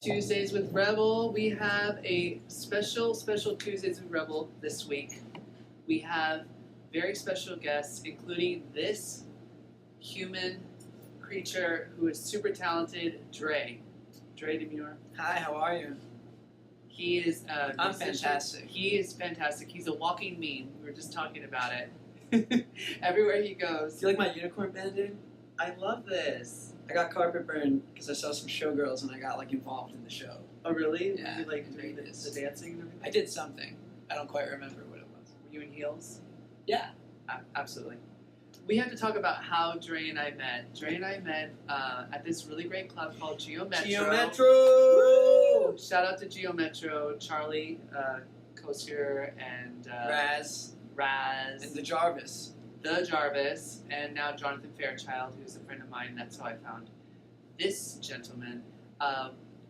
Tuesdays with Rebel. We have a special Tuesdays with Rebel this week. We have very special guests, including this human creature who is super talented, Dre Dimura. Hi, how are you? He is I'm fantastic. He is fantastic. He's a walking meme. We were just talking about it. Everywhere he goes. Do you like my unicorn bandit? I love this. I got carpet burned because I saw some showgirls and I got involved in the show. Oh really? Yeah. Were you doing the dancing and everything? I did something. I don't quite remember what it was. Were you in heels? Yeah. Absolutely. We have to talk about how Dre and I met. Dre and I met at this really great club called Geo Metro. Woo! Shout out to Geo Metro, Charlie Kosier and Raz. And the Jarvis. And now Jonathan Fairchild, who's a friend of mine. That's how I found this gentleman,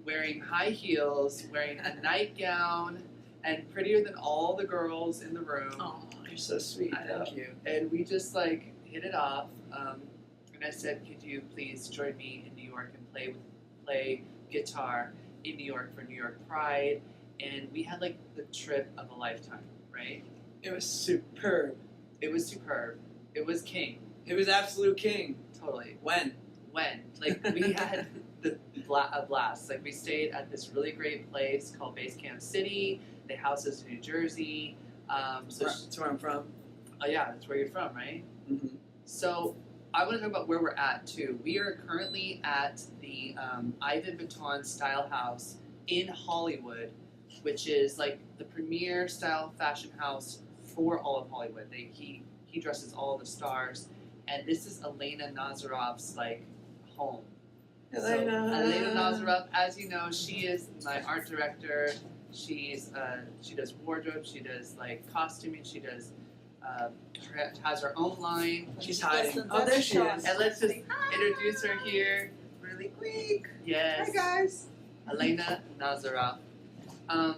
wearing high heels, wearing a nightgown, and prettier than all the girls in the room. Oh, you're so sweet. Thank you. And we just hit it off. And I said, could you please join me in New York and play guitar in New York for New York Pride? And we had the trip of a lifetime, right? It was superb. It was superb. It was king. It was absolute king. Totally. When? We had a blast. We stayed at this really great place called Base Camp City. The house is in New Jersey. That's where I'm from. Oh yeah, that's where you're from, right? Mm-hmm. So I want to talk about where we're at too. We are currently at the Ivan Bitton Style House in Hollywood, which is the premier style fashion house for all of Hollywood. He dresses all the stars, and this is Elena Nazaroff's home. Elena Nazaroff, as you know, she is my art director. She does wardrobe, she does costuming, she does has her own line. She's hiding. Oh, there she is. And let's just introduce her here really quick. Yes. Hi guys. Elena Nazaroff.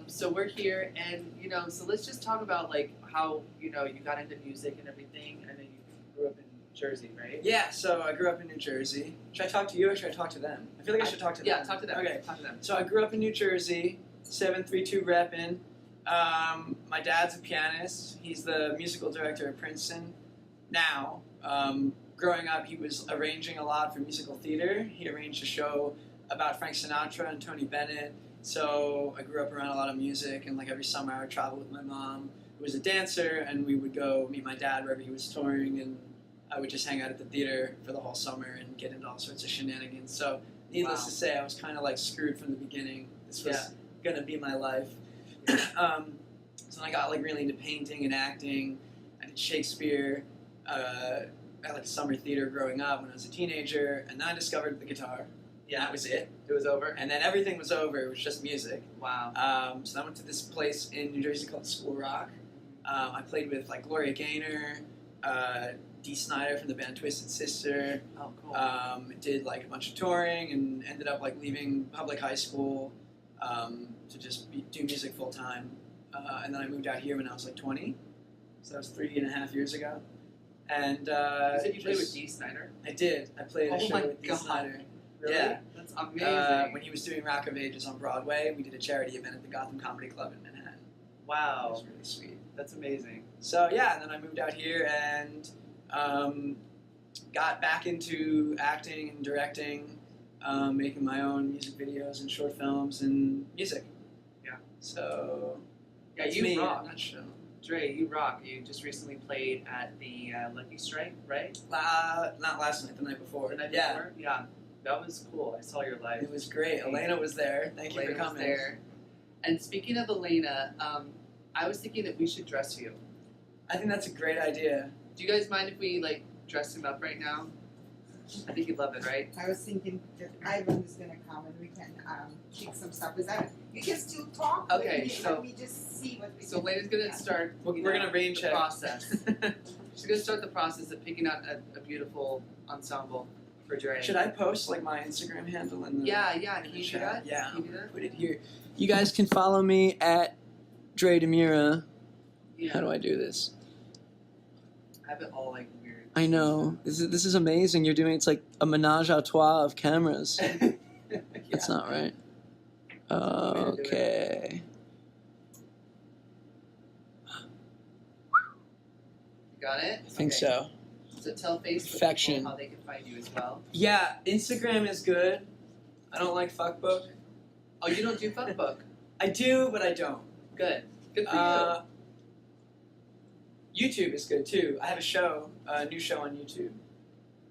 So we're here, and so let's just talk about how you got into music and everything. I know you grew up in Jersey, right? Yeah, so I grew up in New Jersey. Should I talk to you or should I talk to them? I feel like I should talk to them. Yeah, talk to them. Okay. Talk to them. So I grew up in New Jersey, 732 reppin'. My dad's a pianist. He's the musical director at Princeton now. Growing up, he was arranging a lot for musical theater. He arranged a show about Frank Sinatra and Tony Bennett. So I grew up around a lot of music, and every summer I would travel with my mom, who was a dancer, and we would go meet my dad wherever he was touring, and I would just hang out at the theater for the whole summer and get into all sorts of shenanigans. So needless to say, I was kind of screwed from the beginning. This was going to be my life. So I got really into painting and acting. I did Shakespeare at summer theater growing up when I was a teenager, and then I discovered the guitar. Yeah, that was it. It was over? And then everything was over. It was just music. Wow. So I went to this place in New Jersey called School Rock. I played with Gloria Gaynor, Dee Snider from the band Twisted Sister. Oh, cool. Did a bunch of touring and ended up leaving public high school to just do music full time. And then I moved out here when I was 20. So that was 3.5 years ago. And you said you played with Dee Snider? I did. I played a show with Dee God. Snider. Really? Yeah. That's amazing. When he was doing Rock of Ages on Broadway, we did a charity event at the Gotham Comedy Club in Manhattan. Wow. It was really sweet. That's amazing. So yeah, and then I moved out here and got back into acting and directing, making my own music videos and short films and music. Yeah. So yeah, that's you me rock. in a nutshell. Dre, you rock. You just recently played at the Lucky Strike, right? Not last night, the night before. The night before? Yeah. That was cool. I saw your live. It was great. Elena was there. Thank you for coming. Was there. And speaking of Elena, I was thinking that we should dress you. I think that's a great idea. Do you guys mind if we dress him up right now? I think you'd love it, right? I was thinking that Ivan is gonna come and we can pick some stuff. You can still talk. Okay, let me just see what we So can Elena's gonna start. We're gonna rain the check. process. She's gonna start the process of picking out a beautiful ensemble for Dre. Should I post my Instagram handle in the Yeah. Can you do that? Yeah, Can you do that? put it here. You guys can follow me at Dre Dimura. Yeah. How do I do this? I have it all weird. I know. This is amazing. You're doing it's like a menage a trois of cameras. Yeah. That's not right. Okay. You got it? I think so. So tell Facebook Perfection. people how they can find you as well. Yeah, Instagram is good. I don't like fuckbook. Oh, you don't do fuckbook? I do, but I don't. Good. Good for you. YouTube is good too. I have a new show on YouTube,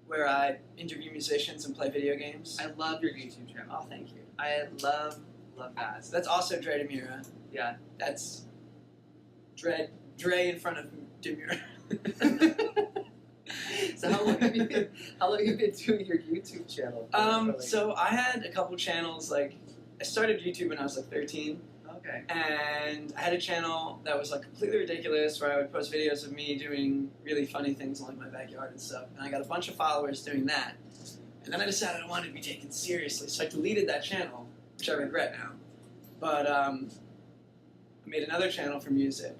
where I interview musicians and play video games. I love your YouTube channel. Oh, thank you. I love that. So that's also Dre Dimura. Yeah. That's Dre in front of Dimura. So how long have you been doing your YouTube channel? So I had a couple channels. Like, I started YouTube when I was like 13. Okay. And I had a channel that was like completely ridiculous, where I would post videos of me doing really funny things in like my backyard and stuff. And I got a bunch of followers doing that. And then I decided I wanted to be taken seriously, so I deleted that channel, which I regret now. But I made another channel for music,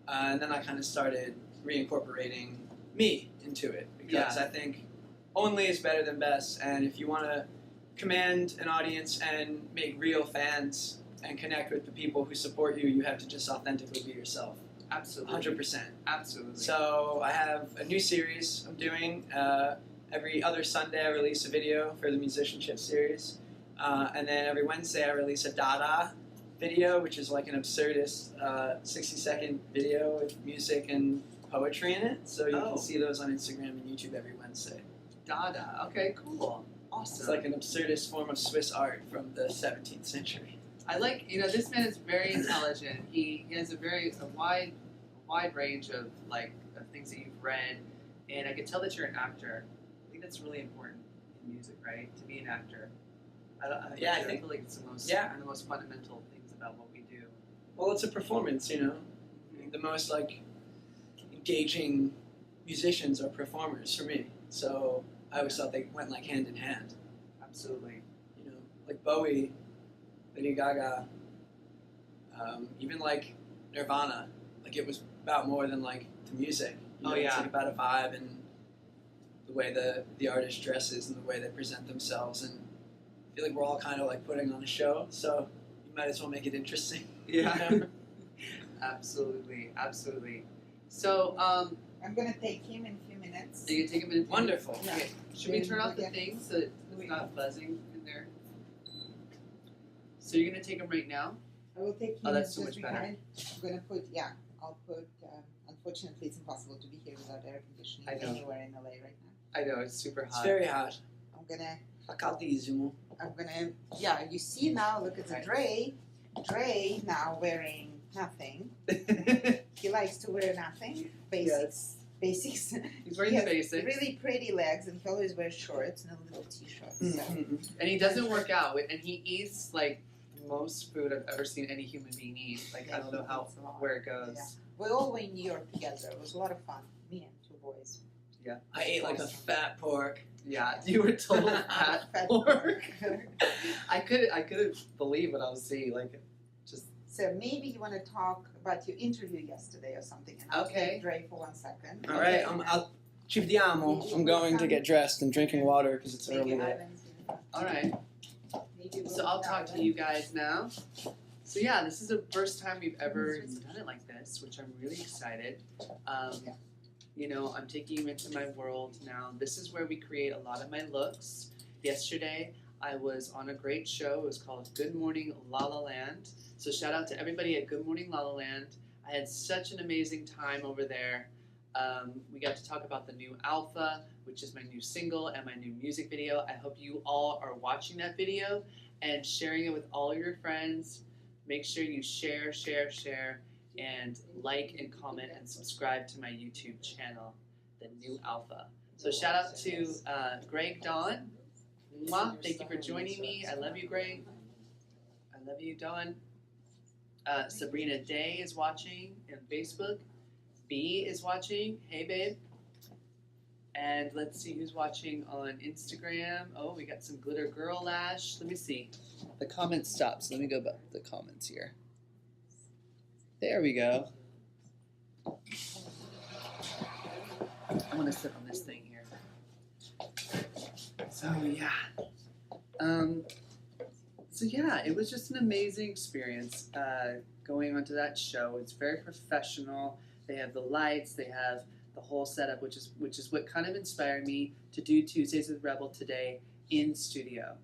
and then I kind of started reincorporating me into it, because I think only is better than best. And if you want to command an audience and make real fans and connect with the people who support you, you have to just authentically be yourself. Absolutely. 100%. Absolutely. So I have a new series I'm doing. Every other Sunday I release a video for the musicianship series. And then every Wednesday I release a Dada video, which is like an absurdist 60-second video with music and poetry in it. So you can see those on Instagram and YouTube every Wednesday. Dada. Okay, cool. Awesome. It's like an absurdist form of Swiss art from the 17th century. I like, this man is very intelligent. He has a wide range of things that you've read, and I can tell that you're an actor. I think that's really important in music, right? To be an actor. I feel like it's the most fundamental things about what we do. Well, it's a performance, Mm-hmm. The most engaging musicians are performers for me. So I always thought they went hand in hand. Absolutely. Like Bowie, Lady Gaga, even Nirvana. It was about more than the music. It's about a vibe and the way the artist dresses and the way they present themselves. And I feel like we're all kind of putting on a show, so you might as well make it interesting. Yeah. Absolutely. So, I'm gonna take him in a few minutes. Are you gonna take him in? Wonderful. Yeah. Okay. Should we turn off the thing so it's not buzzing in there? So you're gonna take him right now? I will take him. Oh, that's so just much better. behind. I'm gonna put. I'll put. Unfortunately, it's impossible to be here without air conditioning I know. anywhere in LA right now. I know, it's super hot. It's very hot. I'm gonna. Yeah, you see now. Look at the Dre. Dre now wearing nothing. He likes to wear nothing. Basics. Basics. He's wearing the basics. Really pretty legs, and he always wears shorts and a little t-shirt. Mm-hmm. And he doesn't work out, and he eats most food I've ever seen any human being eat. I don't know where it goes. Yeah. We all were in New York together. It was a lot of fun. Me and two boys. Yeah. I ate like a fat pork. Yeah, you were total fat pork. I couldn't believe what I was seeing. So maybe you want to talk about your interview yesterday or something, and I'll take Dre for 1 second. All right, ci vediamo. I'm going to get dressed and drinking water because it's early. All right. So I'll talk to you guys now. So yeah, this is the first time we've ever done it like this, which I'm really excited. I'm taking you into my world now. This is where we create a lot of my looks. Yesterday, I was on a great show. It was called Good Morning La La Land. So shout out to everybody at Good Morning La La Land. I had such an amazing time over there. We got to talk about the new Alpha, which is my new single and my new music video. I hope you all are watching that video and sharing it with all your friends. Make sure you share, and like and comment and subscribe to my YouTube channel, The New Alpha. So shout out to Greg Dawn. Mwah. Thank you for joining me. I love you, Greg. I love you, Dawn. Sabrina Day is watching on Facebook. B is watching. Hey, babe. And let's see who's watching on Instagram. Oh, we got some Glitter Girl Lash. Let me see. The comments stopped, so let me go back to the comments here. There we go. I want to sit on this thing here. So, yeah. So yeah, it was just an amazing experience going onto that show. It's very professional. They have the lights. They have the whole setup, which is what kind of inspired me to do Tuesdays with Rebel today in studio,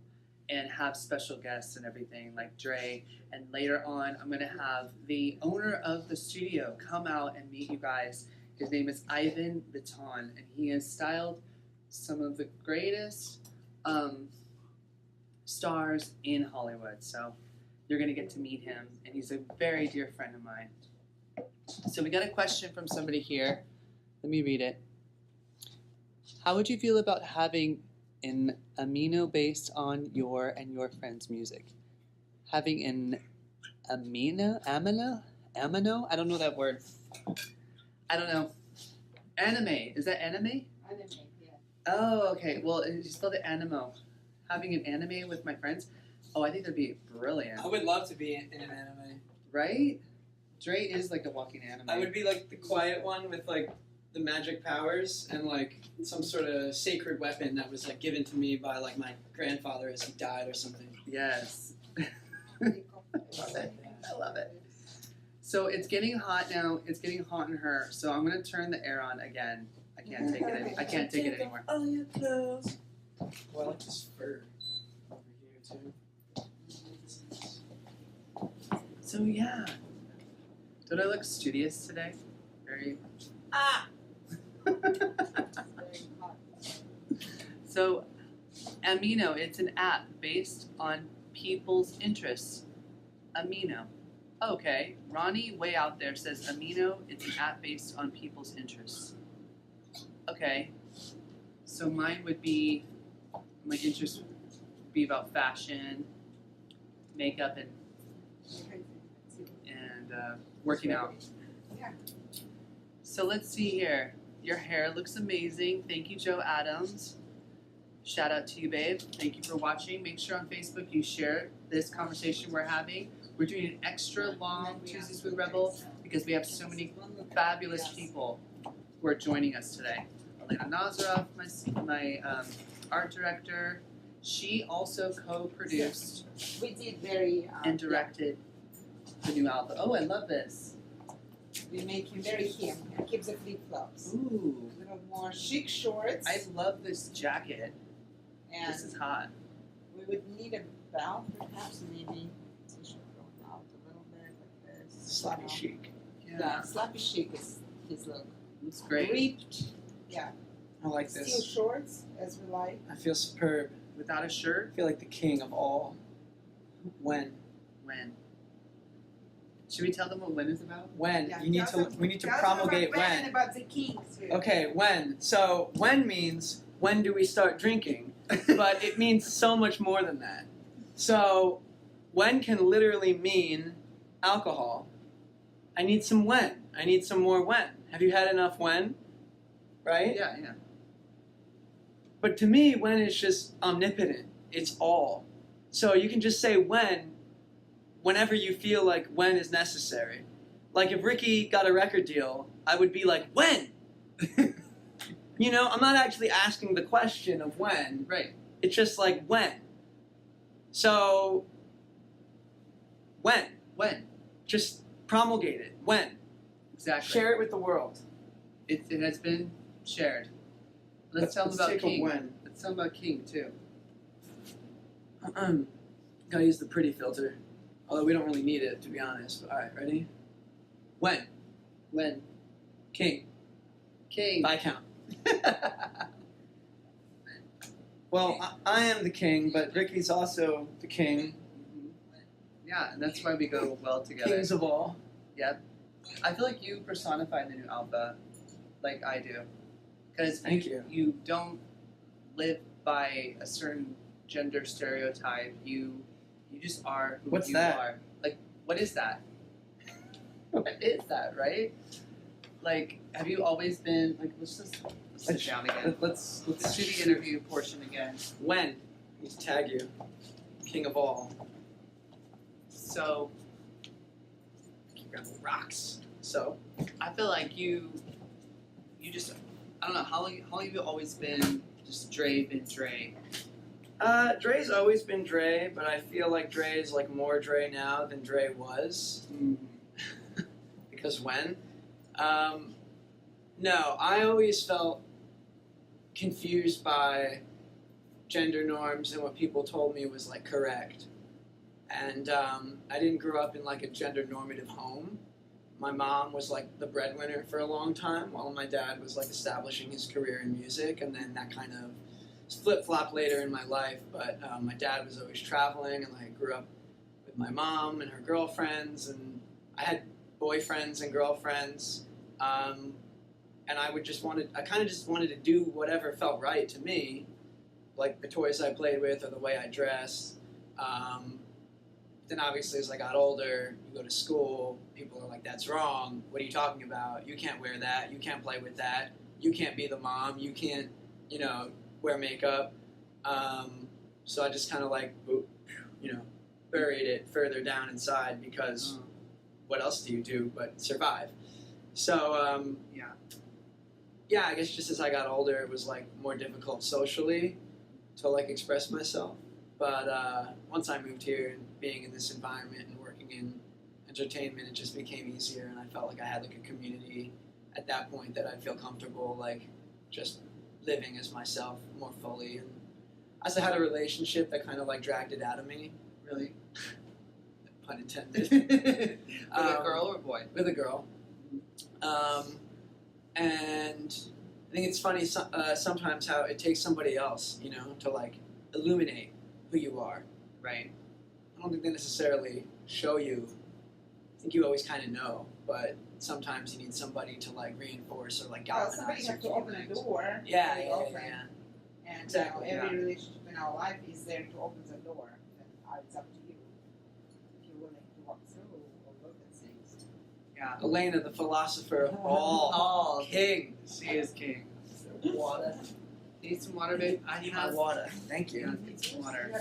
and have special guests and everything like Dre. And later on, I'm gonna have the owner of the studio come out and meet you guys. His name is Ivan Bitton, and he has styled some of the greatest stars in Hollywood. So you're gonna get to meet him, and he's a very dear friend of mine. So we got a question from somebody here. Let me read it. How would you feel about having an amino based on your and your friends' music? Having an amino? I don't know that word. I don't know. Anime. Is that anime? Anime, yeah. Oh, okay. Well, you spelled it animo. Having an anime with my friends? Oh, I think that'd be brilliant. I would love to be in an anime. Right? Dre is like a walking anime. I would be like the quiet one with like the magic powers and like some sort of sacred weapon that was like given to me by like my grandfather as he died or something. Yes. Love it. I love it. So it's getting hot now. It's getting hot in her. So I'm gonna turn the air on again. I can't take it. I can't take it anymore. All your clothes. Well, I like this fur over here too. So yeah. Don't I look studious today? Very. Ah. So, Amino, it's an app based on people's interests. Amino. Okay. Ronnie, way out there, says Amino, it's an app based on people's interests. Okay. So mine would be, my interests would be about fashion, makeup, and working out. Yeah. So let's see here. Your hair looks amazing. Thank you, Joe Adams. Shout out to you, babe. Thank you for watching. Make sure on Facebook you share this conversation we're having. We're doing an extra long Tuesdays with Rebel because we have so many fabulous people who are joining us today. Elena Nazaroff, my art director. She also co-produced We did very and directed the new album. Oh, I love this. We make him very him. He keeps the flip flops. Ooh. A little more chic shorts. I love this jacket. And This is hot. we would need a belt, perhaps, maybe. T-shirt going out a little bit like this. Sloppy chic. Yeah, sloppy chic is his look. Looks great. Ripped. Yeah. I like Steel this. shorts, as we like. I feel superb. Without a shirt? I feel like the king of all. When? Should we tell them what when is about? When? Yeah, we need to promulgate when. About the king too. Okay, when. So when means when do we start drinking? But it means so much more than that. So when can literally mean alcohol. I need some when. I need some more when. Have you had enough when? Right? Yeah. But to me, when is just omnipotent. It's all. So you can just say when whenever you feel like when is necessary. Like if Ricky got a record deal, I would be like, when? You know, I'm not actually asking the question of when. Right. It's just like when. So, when? Just promulgate it. When? Exactly. Share it with the world. It has been shared. Let's tell them about take King. a when. Let's tell them about King too. Gotta use the pretty filter. Although we don't really need it, to be honest. But, alright, ready? When? King. By count. Well, I am the king, but Ricky's also the king. Yeah, and that's why we go well together. Kings of all. Yep. I feel like you personify the new Alpha like I do. Because Thank you. You don't live by a certain gender stereotype. You just are who What's you that? are. Like, what is that? What is that, right? Like, have you always been like? Let's sit down again. Let's do the interview portion again. When? Let's tag you. King of all. So, Rocks. So, I feel like you just, I don't know, how long have you always been just Dre, been Dre? Dre's always been Dre, but I feel like Dre is like more Dre now than Dre was. Because when? No, I always felt confused by gender norms and what people told me was like correct. And I didn't grow up in like a gender normative home. My mom was like the breadwinner for a long time, while my dad was like establishing his career in music, and then that kind of flip-flop later in my life. But my dad was always traveling, and I grew up with my mom and her girlfriends, and I had boyfriends and girlfriends, and I kind of just wanted to do whatever felt right to me, like the toys I played with or the way I dressed. Then obviously as I got older, you go to school, people are like, that's wrong, what are you talking about? You can't wear that, you can't play with that, you can't be the mom, you can't, wear makeup. So I just kind of like, buried it further down inside because what else do you do but survive? So, yeah, I guess just as I got older, it was like more difficult socially to like express myself. But once I moved here and being in this environment and working in entertainment, it just became easier, and I felt like I had like a community at that point that I'd feel comfortable like just living as myself more fully. And I also had a relationship that kind of like dragged it out of me. Really? Pun intended. With a girl or a boy? With a girl. And I think it's funny sometimes how it takes somebody else, to like illuminate who you are. Right. I don't think they necessarily show you. I think you always kind of know, but sometimes you need somebody to like reinforce or like galvanize. Somebody has to open a door. Yeah. And Exactly, every relationship in our life is there to open the door. And it's up to you if you're willing to walk through or look at things. Yeah. Elena, the philosopher of all, king. She is king. Water. Need some water, babe? I need my water. Thank you. Yeah, need some water.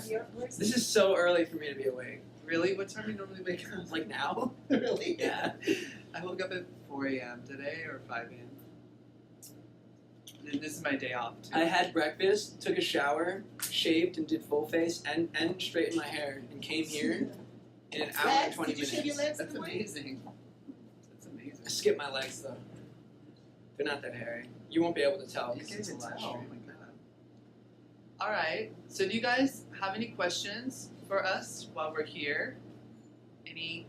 This is so early for me to be awake. Really? What time do you normally wake up? Like now? Really? Yeah. I woke up at 4 a.m. today or 5 a.m. And this is my day off too. I had breakfast, took a shower, shaved and did full face and straightened my hair and came here in an hour and 20 Did you shave your minutes. legs That's in the way? amazing. That's amazing. I skipped my legs though. They're not that hairy. You won't be able to tell. You because can it's a live tell. Oh stream. my god. Alright, so do you guys have any questions for us while we're here? Any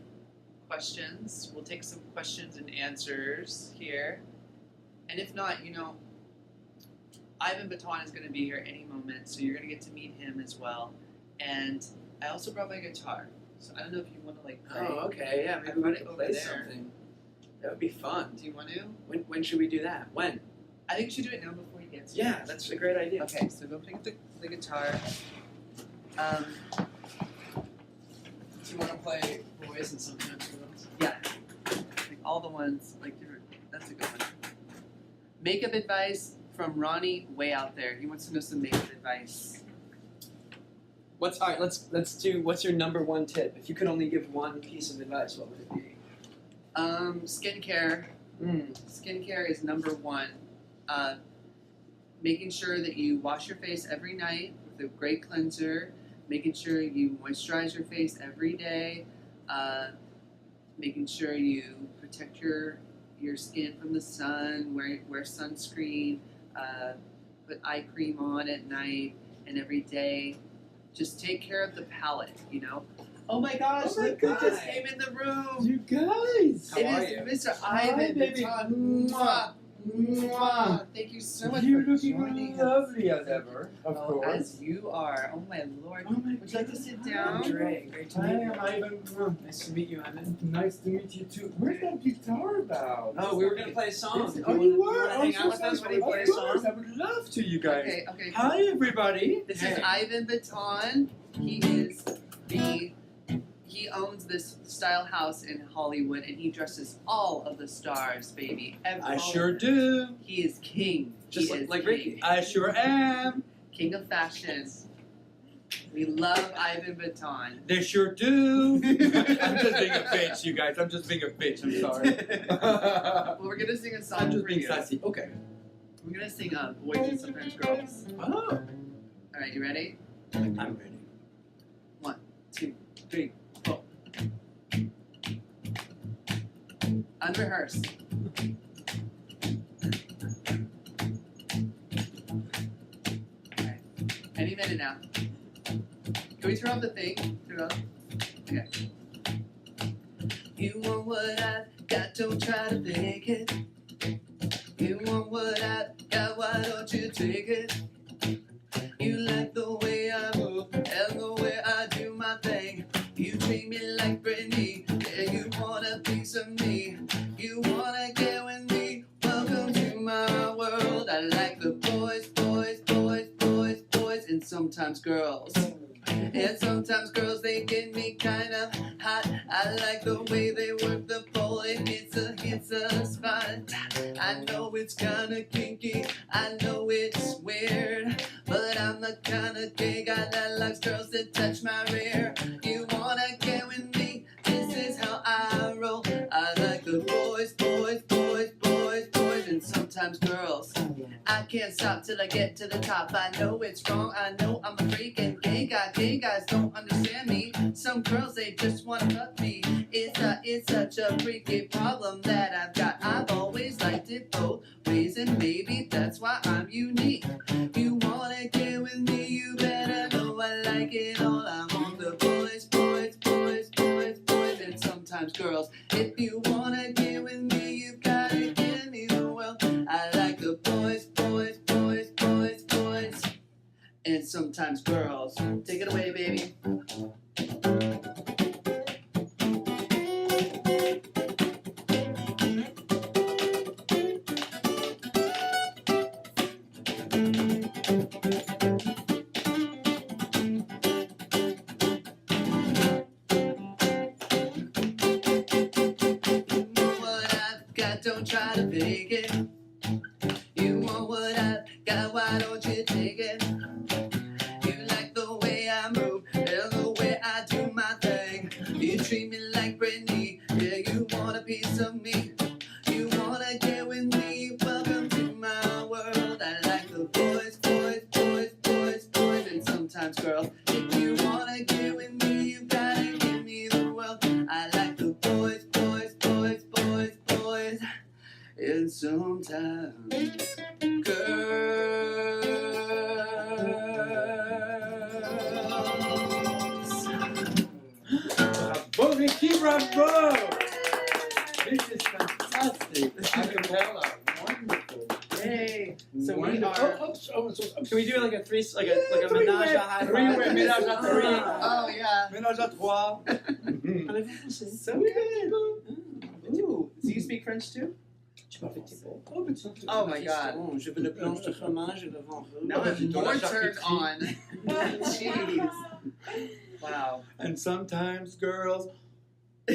questions? We'll take some questions and answers here. And if not, Ivan Bitton is going to be here any moment, so you're going to get to meet him as well. And I also brought my guitar, so I don't know if you want to like play. Oh, okay, yeah, I maybe we brought it could over play there. something. That would be fun. Do you want to? When should we do that? When? I think you should do it now before he gets here. Yeah, that's a great idea. Okay, so go pick up the guitar. Do you want to play boys and sometimes girls? Yeah. Like all the ones, like different. That's a good one. Makeup advice from Ronnie way out there. He wants to know some makeup advice. Alright, let's do what's your number one tip? If you could only give one piece of advice, what would it be? Skincare. Skincare is number one. Making sure that you wash your face every night with a great cleanser. Making sure you moisturize your face every day. Making sure you protect your skin from the sun. Wear sunscreen. Put eye cream on at night and every day. Just take care of the palate, Oh my gosh, Oh my look who just God. came in the room. You guys! How are you? It is Mr. Hi, Ivan baby. Bitton. Mwah. Mwah. Thank you so much You're for looking joining us. lovely as ever, of Oh, course. as you are. Oh my lord. Oh my Would you like to sit God. down? Dre, great to Hi, meet you. I'm Ivan. Nice to meet you, Ivan. Nice to meet you too. Where's that guitar about? Oh, we were gonna play a song. Oh, you were? wanna hang out with us when we play a Of course, song? I would love to, you guys. Okay. Hi, everybody. This Hey. is Ivan Bitton. He owns this style house in Hollywood, and he dresses all of the stars, baby. I sure do. He is king. Just He is like king. Ricky. I sure am. King of fashion. We love Ivan Bitton. They sure do. I'm just being a bitch, you guys. I'm just being a bitch. I'm sorry. Well, we're gonna sing a song I'm just for being you. sassy. Okay. We're gonna sing Boys and Sometimes Girls. Oh. Alright, you ready? I'm ready. 1, 2, 3, 4. Unrehearsed. Okay. Any minute now. Can we turn off the thing? Turn it off. Okay. You want what I've got, don't try to fake it. You want what I've got, why don't you take it? You like the way I move and the way I do my thing. You treat me like Britney, yeah, you want a piece of me. You wanna get with me, welcome to my world. I like the boys, boys, boys, boys, boys, and sometimes girls. And sometimes girls, they get me kind of hot. I like the way they work the pole, it hits a spot. I know it's kinda kinky, I know it's weird, but I'm the kind of gay guy that likes girls that touch my rear. You wanna get with me, this is how I roll. I like the boys, boys, boys, boys, boys, and sometimes girls. I can't stop till I get to the top. I know it's wrong, I know I'm a freak and gay guys don't understand me. Some girls, they just wanna fuck me. It's such a freaky problem that I've got. I've always liked it both ways, and maybe that's why I'm unique. You wanna get with me, you better know I like it all. I want the boys, boys, boys, boys, boys, and sometimes girls. If you wanna get with me, you gotta give me the world. I like the boys, boys, boys, boys, boys, and sometimes girls. Take it away, baby. Don't try to fake it. You want what I've got, why don't you take it? You like the way I move and the way I do my thing. You treat me like Britney, yeah, you want a piece of me. You wanna get with me, welcome to my world. I like the boys, boys, boys, boys, boys, and sometimes girls. If you wanna get with me, you gotta give me the world. I like the boys, boys, boys, boys, boys, and sometimes girls. Bravo, Ricky, bravo! This is fantastic. Acapella, wonderful. Yay! So we Wonderful. are. Can we do like a menage a high Three-way, ménage à three. Oh yeah. Ménage à trois. So good. Ooh. Do you speak French too? Oh my God. Je veux le planche de fromage et le vent rouge. Now I'm Dans more la turned charcuterie. on. Jeez. Wow. And sometimes girls. I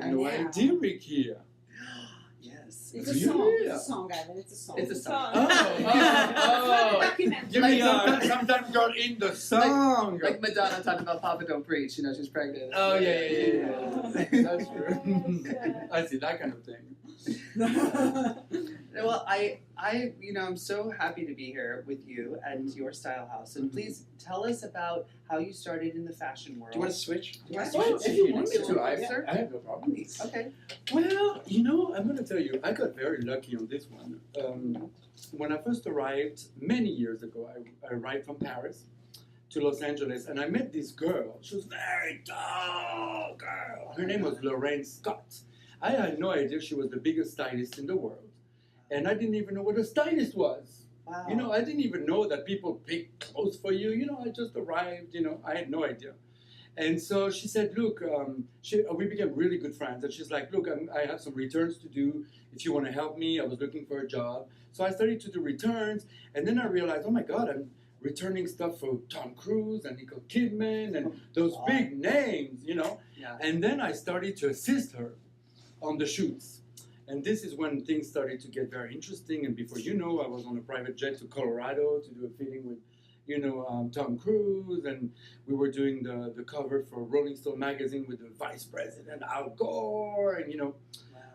have no idea, Ricky. Yes. It's a song. It's a song, Ivan. It's a song. It's a song. Oh. Give me Like sometimes girl in the song. Like Madonna talked about Papa Don't Preach, you know, she's pregnant. Oh yeah. That's true. I see that kind of thing. Well, I'm so happy to be here with you and your style house. And please tell us about how you started in the fashion world. Do you want to switch? Yes, If you want me to, I Sir? have no problem. Okay. Well, I'm going to tell you, I got very lucky on this one. When I first arrived many years ago, I arrived from Paris to Los Angeles, and I met this girl. She was a very tall girl. Her name was Lorraine Scott. I had no idea she was the biggest stylist in the world. And I didn't even know what a stylist was. Wow. I didn't even know that people pick clothes for you. I just arrived, I had no idea. And so she said, look, we became really good friends. And she's like, look, I have some returns to do. If you want to help me, I was looking for a job. So I started to do returns. And then I realized, oh my God, I'm returning stuff for Tom Cruise and Nicole Kidman and those big names, Yeah. And then I started to assist her on the shoots. And this is when things started to get very interesting. And before I was on a private jet to Colorado to do a fitting with, Tom Cruise. And we were doing the cover for Rolling Stone magazine with the Vice President Al Gore. And, Wow.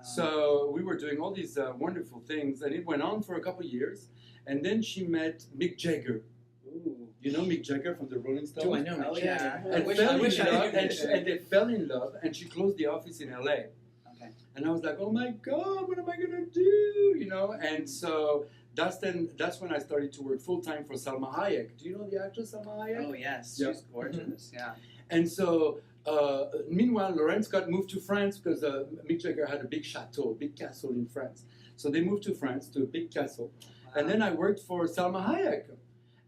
so we were doing all these wonderful things. And it went on for a couple of years. And then she met Mick Jagger. Ooh. You know Mick Jagger from the Rolling Stones? Do I know Mick Jagger? And, I wish fell I in knew love, Mick Jagger. and they fell in love, and she closed the office in LA. Okay. And I was like, oh my God, what am I gonna do? You know, and so that's when I started to work full time for Salma Hayek. Do you know the actress Salma Hayek? Oh yes, Yeah. she's gorgeous. Yeah. And so, meanwhile, Laurence got moved to France because Mick Jagger had a big chateau, a big castle in France. So they moved to France to a big castle. And then I worked for Salma Hayek.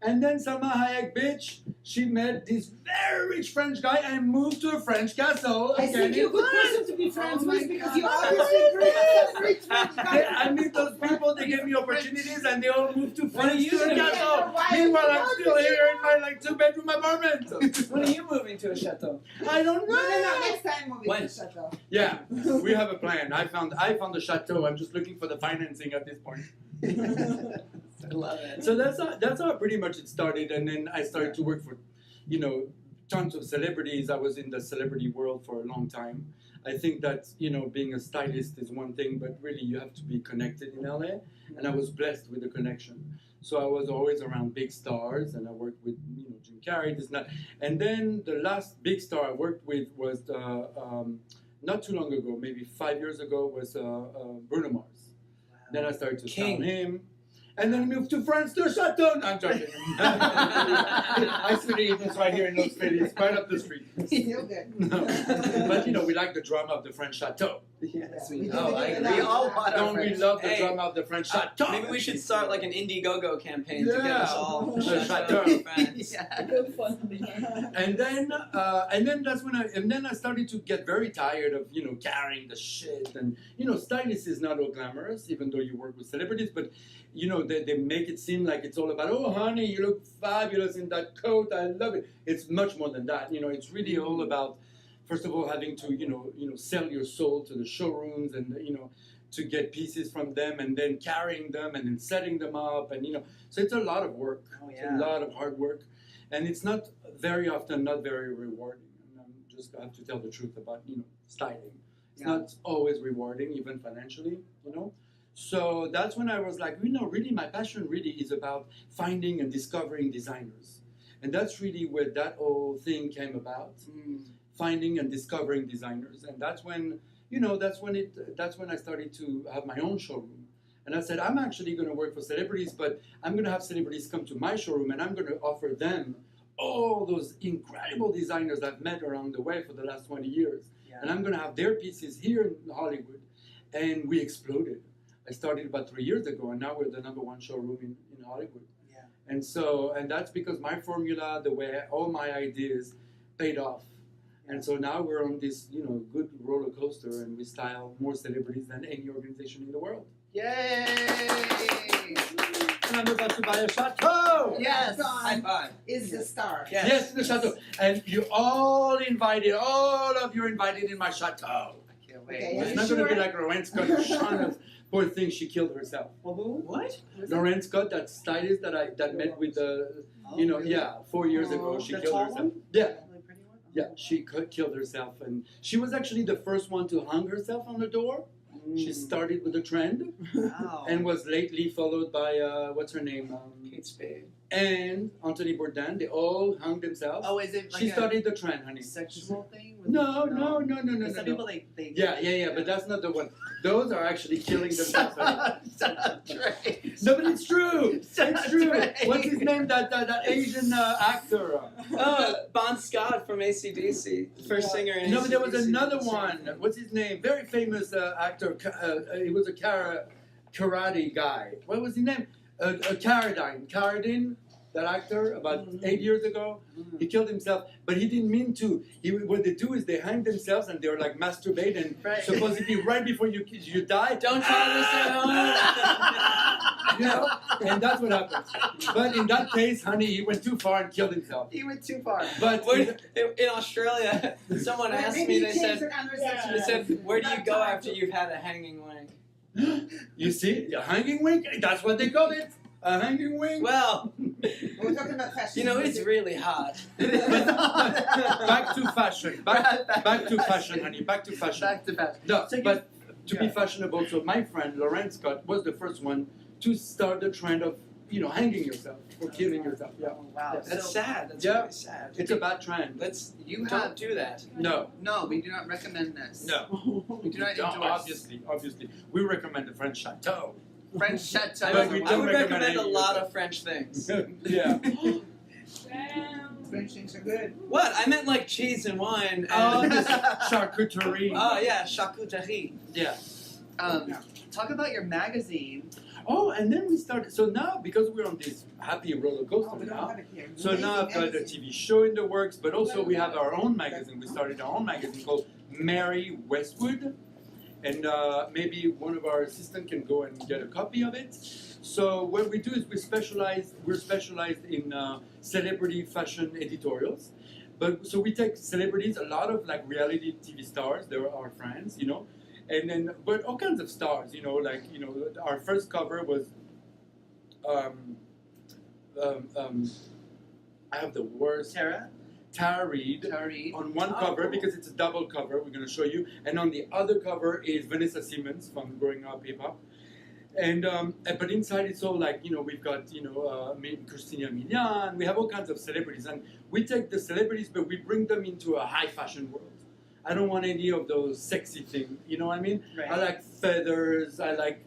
And then Salma Hayek, bitch, she met this very rich French guy and moved to a French castle. I again think you're a in good France. person to be friends Oh my with because God. you're obviously great. I meet those people, they give me opportunities, and they all move to What are France you to a doing? castle. Why- Meanwhile, I'm still here in my 2-bedroom apartment. When are you moving to a chateau? I don't know. No, next time we'll be When? to Chateau. Yeah, we have a plan. I found the chateau. I'm just looking for the financing at this point. I love it. So that's how pretty much it started, and then I started to work for, you know, tons of celebrities. I was in the celebrity world for a long time. I think that, you know, being a stylist is one thing, but really you have to be connected in LA, and I was blessed with the connection. So I was always around big stars, and I worked with, you know, Jim Carrey, this and that. And then the last big star I worked with was not too long ago, maybe 5 years ago, was Bruno Mars. Then I started to King. sound him. And then moved to France to a chateau. No, I'm joking. I studied it's right here in Los Feliz, right up the street. Still good. No. But you know, we like the drama of the French chateau. Yes, We we do. know. We all want our Don't we French. love the Hey, drama of the French chateau? Maybe we should start like an Indiegogo campaign to get Yeah. us all The chateau chateau. friends. Yeah. And then that's when I started to get very tired of, you know, carrying the shit. And you know, stylist is not all glamorous, even though you work with celebrities, but you know, they make it seem like it's all about, oh honey, you look fabulous in that coat, I love it. It's much more than that. You know, it's really all about, first of all, having to, you know, sell your soul to the showrooms, and you know, to get pieces from them, and then carrying them, and then setting them up, and you know, so it's a lot of work. Oh, It's yeah. a lot of hard work, and it's not very often not very rewarding. And I'm just I have to tell the truth about, you know, styling. It's Yeah. not always rewarding, even financially, you know. So that's when I was like, you know, really my passion really is about finding and discovering designers, and that's really where that whole thing came about. Finding and discovering designers, and that's when, you know, that's when I started to have my own showroom. And I said, I'm actually going to work for celebrities, but I'm going to have celebrities come to my showroom, and I'm going to offer them all those incredible designers I've met along the way for the last 20 years. Yeah. And I'm going to have their pieces here in Hollywood. And we exploded. I started about 3 years ago, and now we're the #1 showroom in Hollywood. Yeah. And that's because my formula, the way all my ideas paid off. And so now we're on this, you know, good roller coaster, and we style more celebrities than any organization in the world. Yay! And I'm about to buy a chateau. Yes. High five. Is the star. Yes. Yes, the chateau. And you're all invited. All of you are invited in my chateau. I can't wait. Okay. It's you not going to be sure? like Lorraine Scott. Shauna's poor thing, she killed herself. What? Lorraine Scott, that stylist that met with the, you know, yeah, 4 years ago, she The killed tall herself. one? Yeah. Yeah, she killed herself, and she was actually the first one to hang herself on the door. She started with the trend, Wow. and was lately followed by what's her name, Kate Spade. and Anthony Bourdain. They all hung themselves. Oh, is it like She a started the trend, honey. sexual thing? No. Some people they Yeah, but that's not the one. Those are actually killing themselves. honey. Shut up, Dre. No, but it's true. Shut It's up, true. Dre. What's his name? That Asian actor. Bon Scott from AC/DC. First singer in No, but there was AC/DC. another one. What's his name? Very famous actor. He was a karate guy. What was his name? Carradine, that actor, about 8 years ago. He killed himself, but he didn't mean to. What they do is they hang themselves, and they're like masturbate, and Right. supposedly right before you die. Don't try this at home. You know, and that's what happens. But in that case, honey, he went too far and killed himself. He went too far. But In Australia, someone Well, asked maybe me, they change said, the conversation. they said, where do you go after you've had a hanging wing? you see, a hanging wing, that's what they call it. A hanging wing. Well, We're talking about fashion. you know, it's really hot. Back to fashion. Back to fashion, honey. Back to fashion. Back to fashion. No, So you- but to be fashionable, so my friend Lorraine Scott was the first one to start the trend of hanging yourself or killing yourself. Yeah. Oh, wow. That's sad. That's Yeah. really sad. It's a bad trend. Don't do that. No. No, we do not recommend this. No. We do not No, endorse. obviously. We recommend the French Chateau. French Chateau. But we I don't would recommend recommend a any lot of of French things. Yeah. French things are good. What? I meant like cheese and wine. And Oh, this charcuterie. oh yeah, charcuterie. Yeah. Talk about your magazine. Oh, and then we started. So now, because we're on this happy roller coaster we don't now, have it here. so now I've got a Amazing. TV show in the works, but also we have our own magazine. We started our own magazine called Mary Westwood, and maybe one of our assistants can go and get a copy of it. So what we do is we're specialized in celebrity fashion editorials. But so we take celebrities, a lot of like reality TV stars, they're our friends, and then but all kinds of stars, our first cover was I have the worst Tara Reid on one cover because it's a double cover. We're going to show you, and on the other cover is Vanessa Simmons from Growing Up Hip Hop. And but inside it's all like we've got Christina Milian. We have all kinds of celebrities, and we take the celebrities, but we bring them into a high fashion world. I don't want any of those sexy things. You know what I mean? Right. I like feathers. I like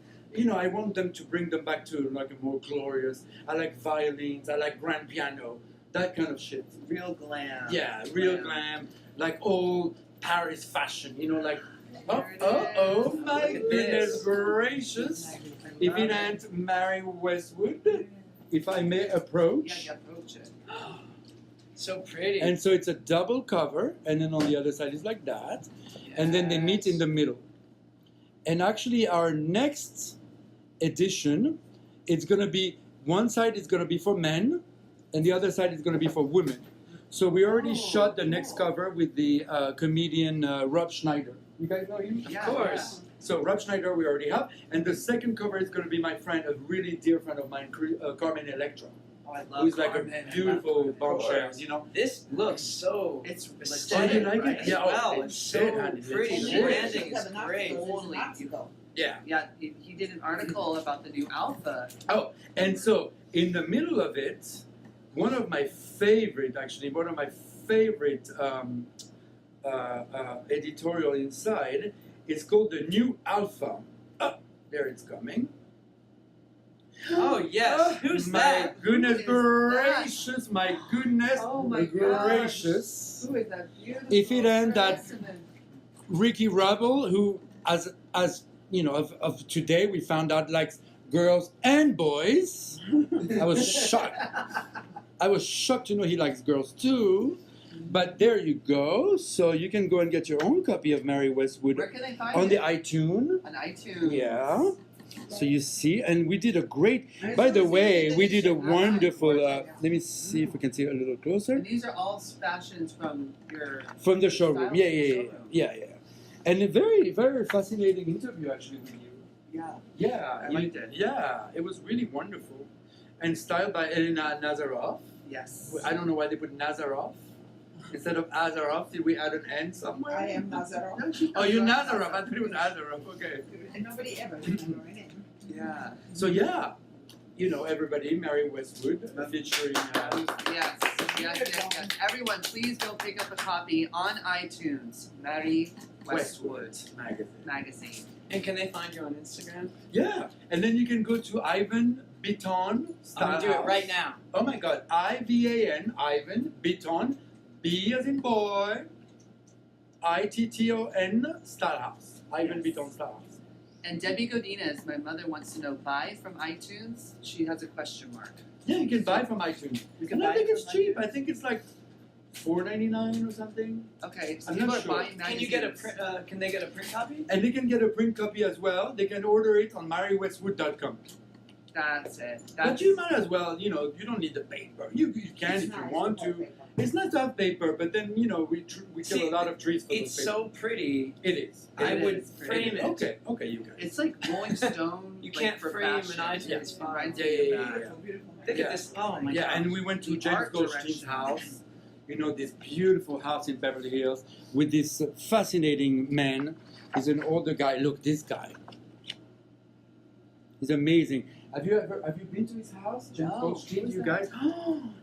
I want them to bring them back to like a more glorious. I like violins. I like grand piano. That kind of shit. Real glam. Yeah, real glam. Like old Paris fashion. Like. Oh my Look at goodness this. gracious. If it ain't Mary Westwood, if I may approach. Yeah, approach it. So pretty. And so it's a double cover, and then on the other side is like that. And then they meet in the middle. And actually our next edition, it's going to be, one side is going to be for men, and the other side is going to be for women. So we already shot the next cover with the comedian Rob Schneider. You guys know him? Yeah, Of course. So Rob Schneider we already have, and the second cover is going to be my friend, a really dear friend of mine, Carmen Electra, Oh, I love who's like Carmen. a beautiful bombshell, This looks so It's aesthetic, Oh, you like it? right? Yeah, As oh, well. it's It's dead, so honey. It's pretty. dead. The branding is great. Totally. Yeah. Yeah, he did an article about the new Alpha. Oh, and so in the middle of it, one of my favorite editorial inside is called the new Alpha. Oh, there it's coming. Oh yes. Who's my that? goodness Who is that? gracious, my goodness Oh my gracious. Who is that beautiful If it ain't that person? Ricky Rubble, who as of today we found out likes girls and boys. I was shocked. I was shocked to know he likes girls too. But there you go. So you can go and get your own copy of Mary Westwood Where can they find on it? the iTunes. On iTunes. Yeah. So you see, and we did a great. By the way, we did a wonderful. Let me see if we can see it a little closer And these are all fashions from your from the showroom. style Yeah. showroom. And a very, very fascinating interview actually with you. Yeah. Yeah, I liked it. Yeah, it was really wonderful, and styled by Elena Nazaroff. Yes. I don't know why they put Nazaroff instead of Azaroff. Did we add an N somewhere? I am Nazaroff. Oh, you're Nazaroff. I thought it was Azaroff. Okay. And nobody ever remember my name. Yeah. So yeah, everybody, Mary Westwood featuring. Yes. Everyone, please go pick up a copy on iTunes. Mary Westwood magazine. And can they find you on Instagram? Yeah, and then you can go to Ivan Bitton. I'm gonna do it right now. Oh my God, IVAN, Ivan Bitton, B as in boy, ITTON Stylehouse. Ivan Bitton Stylehouse. And Debbie Godinez, my mother wants to know, buy from iTunes? She has a question mark. Yeah, you can buy from iTunes. You can And I buy think it it's from cheap. iTunes? I think it's like $4.99 or something. Okay, so I'm people not are sure. buying magazines. Can you get a print? Can they get a print copy? And they can get a print copy as well. They can order it on marywestwood.com. That's it. But you might as well, you don't need the paper. You can It's if you nice want to have to. paper. It's nice to have paper, but then, we See, kill a lot of trees for It's those paper. so pretty. It is. I It would is frame it. Okay, you guys. It's like Rolling Stone. You like, can't for frame an fashion. iTunes It file. reminds Yeah, me of yeah, that. yeah. Beautiful Look Yeah. at this. Oh my Yeah, god. and we went to The James art Goldstein's direction. house. This beautiful house in Beverly Hills with this fascinating man. He's an older guy. Look, this guy. He's amazing. Have you been to his house? No. You guys?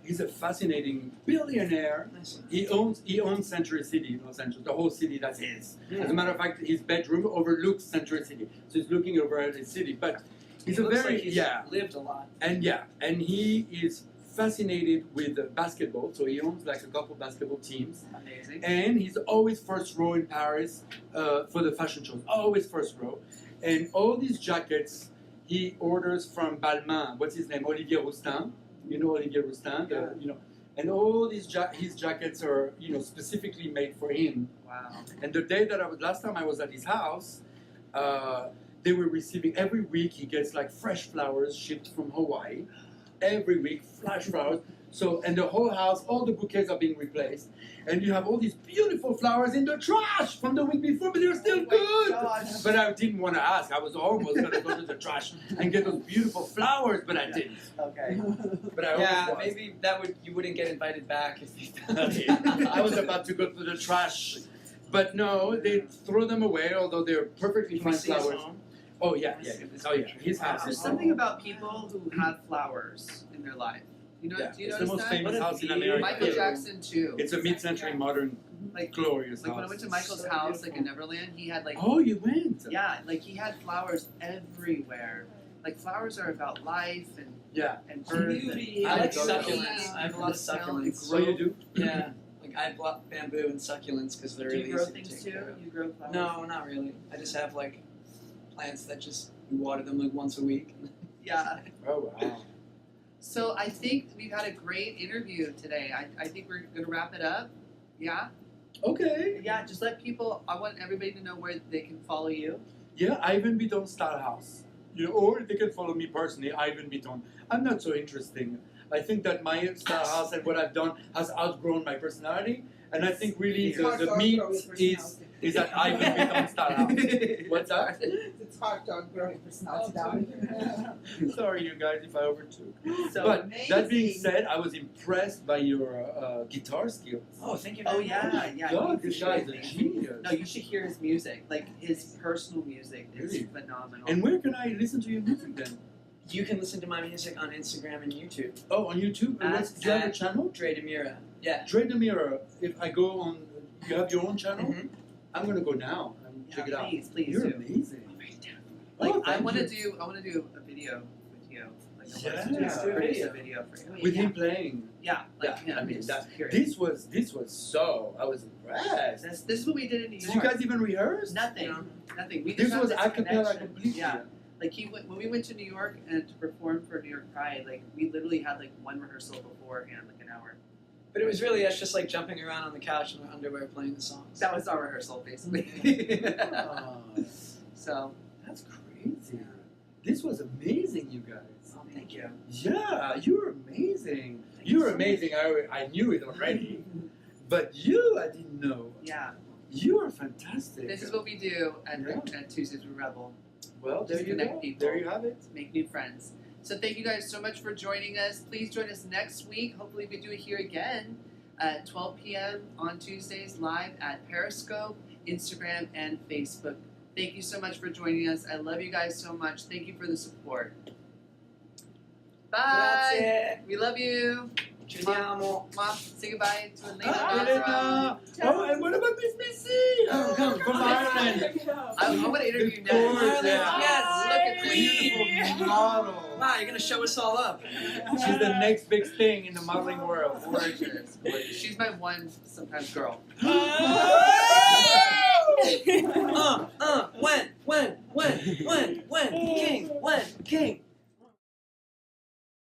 He's a fascinating billionaire. He owns Century City, Los Angeles. The whole city, that's his. As a matter of fact, his bedroom overlooks Century City, so he's looking over at the city. But he's lived a lot. And he is fascinated with basketball. So he owns like a couple basketball teams. Amazing. And he's always first row in Paris for the fashion shows. Always first row. And all these jackets he orders from Balmain. What's his name? Olivier Roustin. You know Olivier Roustin? And all these his jackets are, specifically made for him. Wow. And the day that last time I was at his house, they were receiving, every week he gets like fresh flowers shipped from Hawaii. Every week, fresh flowers. So, and the whole house, all the bouquets are being replaced. And you have all these beautiful flowers in the trash from the week before, but they're still good. gosh. But I didn't want to ask. I was almost going to go to the trash and get those beautiful flowers, but I didn't. Okay. But I almost was. Maybe you wouldn't get invited back if you I was about to go to the trash. But no, they throw them away, although they're perfectly fine flowers. Oh, yeah. His house There's is something about people who have flowers in their life. Do you it's the notice most that? famous house in America. Michael Jackson too. It's a mid-century modern, Like glorious when I house. went to Michael's house, like in Neverland, he had like Oh, you went? he had flowers everywhere. Like flowers are about life and birth. Beauty. And I like beauty succulents. I have a lot of succulents. Oh, you do? Yeah. Like I have bamboo and succulents because they're Do really you grow easy to things take too? care of. You grow flowers? No, not really. I just have like plants that just we water them like once a week. Yeah. Oh, wow. So I think we've had a great interview today. I think we're gonna wrap it up. Yeah. Okay. Yeah. Just let people. I want everybody to know where they can follow you. Yeah, Ivan Bitton Style House. Or they can follow me personally, Ivan Bitton. I'm not so interesting. I think that my style house and what I've done has outgrown my personality. And I think really the meat is that Ivan Bitton Style House. What's that? It's hard to outgrow your personality down. Sorry, you guys, if I overtook. So But that being said, I was impressed by your guitar skills. Oh, thank you. Oh yeah. God, this guy is a genius. No, you should hear his music. Like his personal music is Really? phenomenal. And where can I listen to your music then? You can listen to my music on Instagram and YouTube. Oh, on YouTube? And do you have a channel? Dre Dimura. Yeah. Dre Dimura. If I go on, you have your own channel? Mm-hmm. I'm going to go now and check it out. Please You're do. amazing. Like Oh, I thank want to you. do a video with you. Like I Yeah. want to Let's do a produce video. a video for you. With him playing. Yeah, like Yeah, him. I mean, just hear it. this was so, I was impressed. This is what we did in New Did York. you guys even rehearse? Nothing. No. Nothing. We This just have was this a cappella connection. completely. Yeah. Like when we went to New York and to perform for New York Pride, like we literally had like one rehearsal beforehand, like an hour. But it was really us just like jumping around on the couch in our underwear playing the songs. That was our rehearsal, basically. Oh, So, that's crazy. This was amazing, you guys. oh, thank you. Yeah, you're amazing. You're so amazing. I knew it already. But you, I didn't know. Yeah, You are fantastic. this is what we do at, Yeah. at Tuesdays with Rebel. Well, there Just you connect go. people. There you have it. Make new friends. So thank you guys so much for joining us. Please join us next week. Hopefully we do it here again at 12 p.m. on Tuesdays live at Periscope, Instagram, and Facebook. Thank you so much for joining us. I love you guys so much. Thank you for the support. Bye. Grazie. We love you. Ci vediamo. Mwah. Say goodbye to Elena. Elena. Oh, and what about Miss Missy? Oh, come from Ireland. I want to interview Of course, next. yeah. Yes, Look at Beautiful model. Wow, you're gonna show us all up. She's the next big thing in the modeling world. Gorgeous. She's my one sometimes girl. When, king, when, king.